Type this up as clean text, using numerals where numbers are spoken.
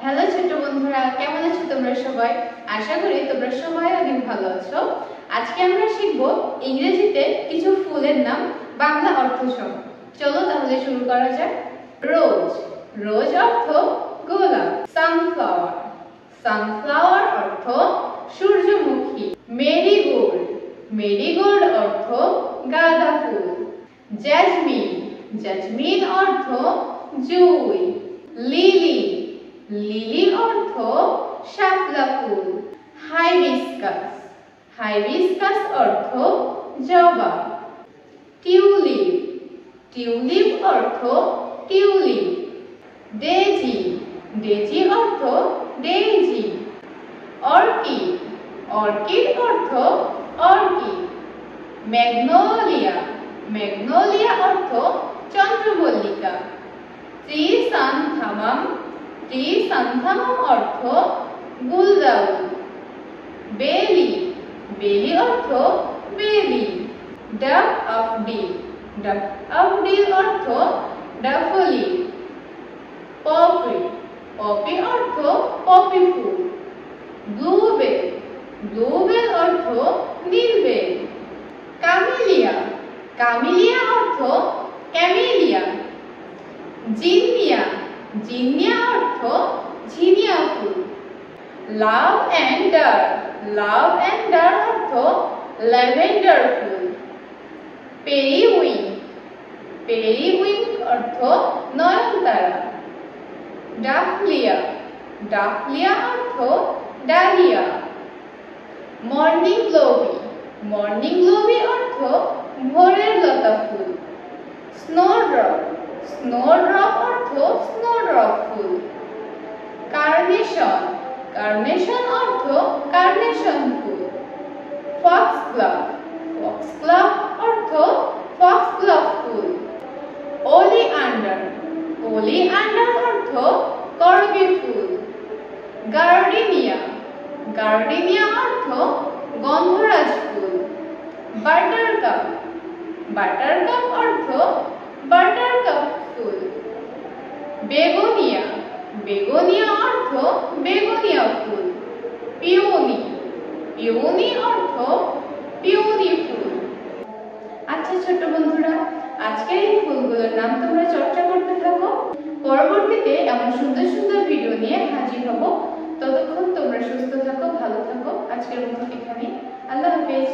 Hello ছোট বন্ধুরা, কেমন আছো তোমরা সবাই? আশা করি তোমরা সবাই অনেক ভালো আছো। আজকে আমরা শিখব ইংরেজিতে কিছু ফুলের নাম বাংলা অর্থ সহ। চলো তাহলে শুরু করা যাক। রোজ, রোজ অর্থ গোলাপ। সানফ্লাওয়ার, সানফ্লাওয়ার অর্থ সূর্যমুখী। মেরিগোল্ড, মেরিগোল্ড অর্থ গাঁদা ফুল। জ্যাজমিন, জ্যাজমিন অর্থ জুঁই। লিলি, লিলি অর্থ শাপলা ফুল। হাইবিস্কাস, হাইবিস্কাস অর্থ জবা। টিউলিপ, টিউলিপ অর্থ টিউলিপ। ডেজি, ডেজি অর্থ ডেইজি। অর্কিড, অর্কিড অর্থ অর্কিড। ম্যাগনোলিয়া, ম্যাগনোলিয়া অর্থ চন্দ্রমল্লিকা। ক্রিসান্থামাম, ক্রিসান্থামাম অর্থ গুলদাউদ। বেলি, বেলি অর্থ বেলি। ড্যাফোডিল, ড্যাফোডিল অর্থ ড্যাফোডিল। পপি, পপি অর্থ পপি ফুল। ব্লুবেল, ব্লুবেল অর্থ নীলবেল। কামিলিয়া, কামিলিয়া অর্থ ক্যামেলিয়া। জিনিয়া, জিনিয়া অর্থ ঝিনিয়া ফুল। লাভ এন্ডার, লাভ এন্ডার অর্থ ল্যাভেন্ডার ফুল। পেরিউইঙ্ক, পেরিউইঙ্ক অর্থ নয়নতারা। ডাফলিয়া, ডাফলিয়া অর্থ dahlia. Morning glory, morning glory অর্থ ভোরের লতা ফুল। স্নোড্রপ, স্নোড্রপ অর্থ স্নোড্রপ ফুল। কার্নেশন, কার্নেশন অর্থ কার্নেশন ফুল। ফক্সগ্লোভ, ফক্সগ্লোভ অর্থ ফক্সগ্লোভ ফুল। ওলিয়ান্ডার, ওলিয়ান্ডার অর্থ করবী ফুল। গার্ডেনিয়া, গার্ডেনিয়া অর্থ গন্ধরাজ ফুল। বাটারকাপ, বাটারকাপ অর্থ বাটারকাপ ফুল। বেগোনিয়া, বেগোনিয়া অর্থ বেগোনিয়া ফুল। পিওনি, পিওনি অর্থ পিওনি ফুল। আচ্ছা ছোট বন্ধুরা, আজকের এই ফুলগুলোর নাম তোমরা চর্চা করতে থাকো। পরবর্তীতে এমন সুন্দর সুন্দর ভিডিও নিয়ে হাজির হব। ততক্ষণ তোমরা সুস্থ থাকো, ভালো থাকো। আজকের মতো এখানে, আল্লাহ হাফেজ।